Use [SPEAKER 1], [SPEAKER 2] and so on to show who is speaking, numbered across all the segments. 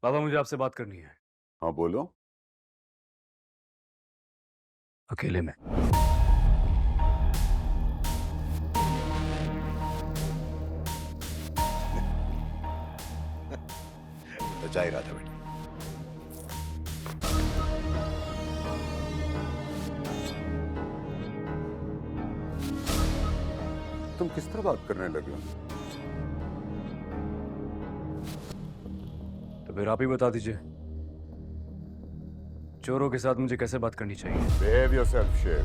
[SPEAKER 1] बाबा मुझे आपसे बात करनी है।
[SPEAKER 2] हाँ बोलो।
[SPEAKER 1] अकेले में।
[SPEAKER 2] बचा ही रहा था बेटा। तुम किस तरह बात करने लगे हो?
[SPEAKER 1] तो फिर आप ही बता दीजिए, चोरों के साथ मुझे कैसे बात करनी चाहिए।
[SPEAKER 2] बिहेव योरसेल्फ शेर।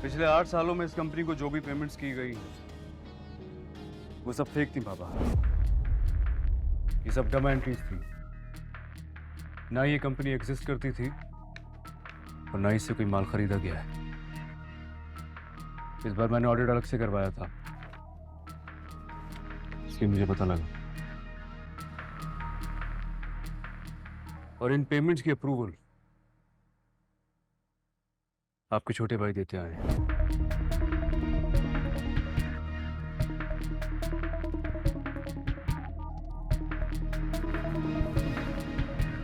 [SPEAKER 1] पिछले 8 सालों में इस कंपनी को जो भी पेमेंट्स की गई वो सब फेक थी बाबा। ये सब डम एंट्रीज थी। ना ये कंपनी एग्जिस्ट करती थी और ना इससे कोई माल खरीदा गया है। इस बार मैंने ऑडिट अलग से करवाया था, इसलिए मुझे पता लगा। और इन पेमेंट्स की अप्रूवल आपके छोटे भाई देते आए हैं।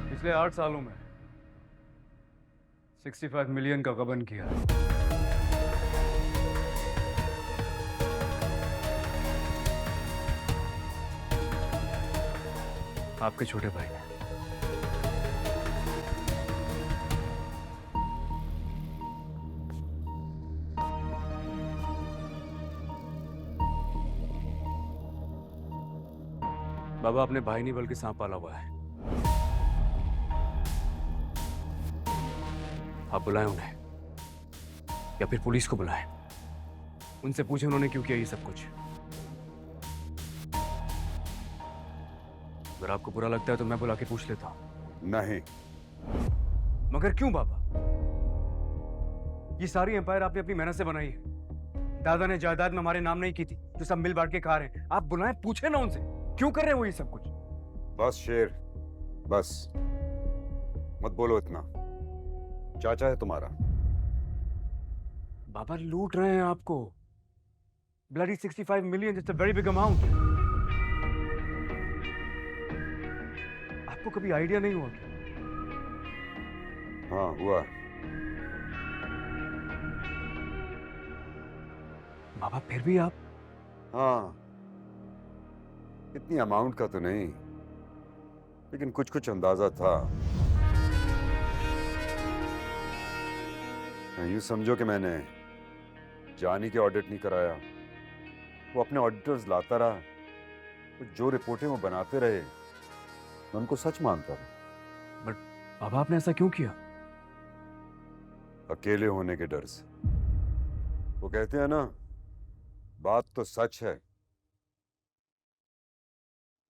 [SPEAKER 1] पिछले 8 सालों में 65 मिलियन का गबन किया है। आपके छोटे भाई ने। बाबा अपने भाई नहीं बल्कि सांप पाला हुआ है। आप बुलाएं उन्हें या फिर पुलिस को बुलाएं। उनसे पूछें उन्होंने क्यों किया ये सब कुछ। अगर आपको बुरा लगता है तो मैं बुला के पूछ लेता हूं।
[SPEAKER 2] नहीं।
[SPEAKER 1] मगर क्यों बाबा? ये सारी एम्पायर आपने अपनी मेहनत से बनाई है। दादा ने जायदाद में हमारे नाम नहीं की थी जो सब मिल बांट के खा रहे हैं। आप बुलाएं, पूछे ना उनसे क्यों कर रहे हैं वो ये सब कुछ।
[SPEAKER 2] बस शेर, बस मत बोलो इतना। चाचा है तुम्हारा।
[SPEAKER 1] बाबा लूट रहे हैं आपको। Bloody 65 million, it's a very big amount. आपको कभी आइडिया नहीं हुआ क्या?
[SPEAKER 2] हाँ हुआ।
[SPEAKER 1] बाबा फिर भी आप।
[SPEAKER 2] हाँ, इतनी अमाउंट का तो नहीं, लेकिन कुछ कुछ अंदाजा था। यूं समझो कि मैंने जानी के ऑडिट नहीं कराया, वो अपने ऑडिटर्स लाता रहा। वो जो रिपोर्टें वो बनाते रहे मैं उनको सच मानता रहा।
[SPEAKER 1] बट बाबा आपने ऐसा क्यों किया?
[SPEAKER 2] अकेले होने के डर से। वो कहते हैं ना, बात तो सच है,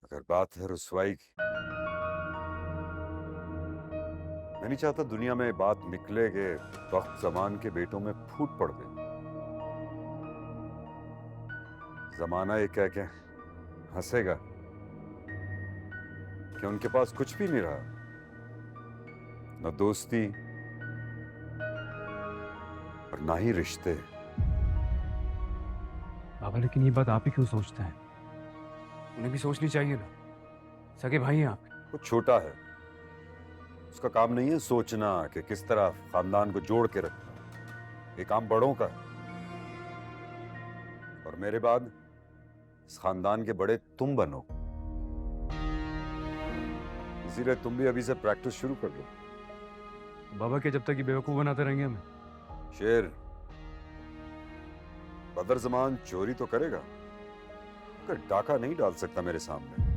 [SPEAKER 2] अगर बात है रुसवाई की। मैं नहीं चाहता दुनिया में बात निकले के वक्त जमान के बेटों में फूट पड़ गई। जमाना ये कह के हंसेगा कि उनके पास कुछ भी नहीं रहा, न दोस्ती और ना ही रिश्ते।
[SPEAKER 1] बाबा लेकिन ये बात आप ही क्यों सोचते हैं? उन्हें भी सोचनी चाहिए ना, सगे भाई हैं आप।
[SPEAKER 2] वो छोटा है, उसका काम नहीं है सोचना कि किस तरह खानदान को जोड़ के रखना। ये काम बड़ों का है, और मेरे बाद इस खानदान के बड़े तुम बनो। इसीलिए तुम भी अभी से प्रैक्टिस शुरू कर लो।
[SPEAKER 1] बाबा के जब तक ये बेवकूफ बनाते रहेंगे हमें।
[SPEAKER 2] शेर, बदर जमान चोरी तो करेगा, मगर डाका नहीं डाल सकता मेरे सामने।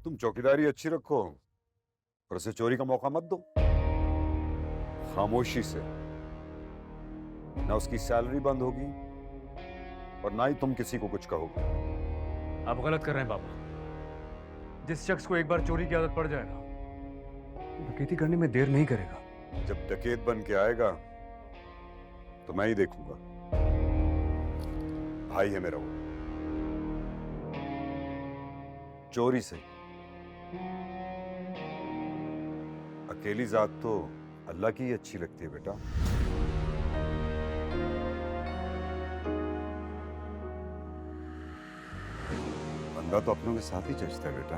[SPEAKER 2] तुम चौकीदारी अच्छी रखो और उसे चोरी का मौका मत दो। खामोशी से। ना उसकी सैलरी बंद होगी और ना ही तुम किसी को कुछ कहोगे।
[SPEAKER 1] आप गलत कर रहे हैं बाबा। जिस शख्स को एक बार चोरी की आदत पड़ जाए ना, डकैती करने में देर नहीं करेगा।
[SPEAKER 2] जब डकैत बन के आएगा तो मैं ही देखूंगा। भाई है मेरा वो। चोरी से अकेली जात तो अल्लाह की ही अच्छी लगती है बेटा। बंदा तो अपनों के साथ ही जचता है बेटा।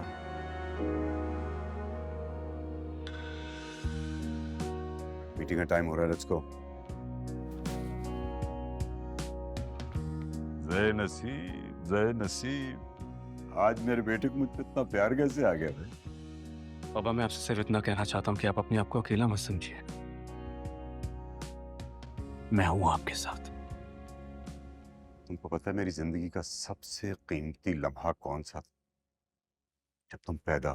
[SPEAKER 2] मीटिंग का टाइम हो रहा है, लेट्स गो। जय नसीब, जय नसीब। आज मेरे बेटे को मुझ पे इतना प्यार कैसे आ गया भाई?
[SPEAKER 1] पापा मैं आपसे सिर्फ इतना कहना चाहता हूँ कि आप अपने आप को अकेला मत समझिए। मैं हूं आपके साथ।
[SPEAKER 2] तुमको पता है मेरी जिंदगी का सबसे कीमती लम्हा कौन सा था? जब तुम पैदा,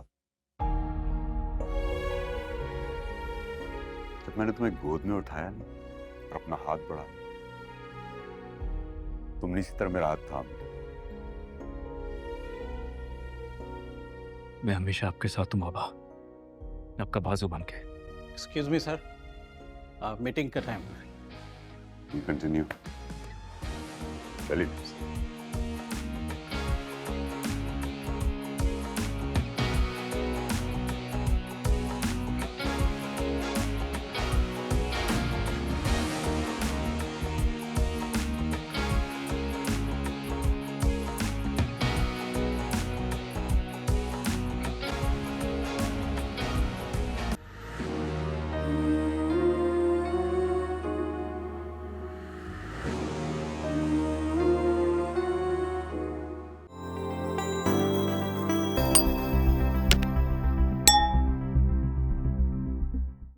[SPEAKER 2] जब मैंने तुम्हें गोद में उठाया ना और अपना हाथ बढ़ाया, तुमने इसी तरह मेरा हाथ थाम लिया।
[SPEAKER 1] मैं हमेशा आपके साथ हूं बाबा, आपका बाजू बन के।
[SPEAKER 3] एक्सक्यूज मी सर, मीटिंग का टाइम है।
[SPEAKER 2] कंटिन्यू। चलिए।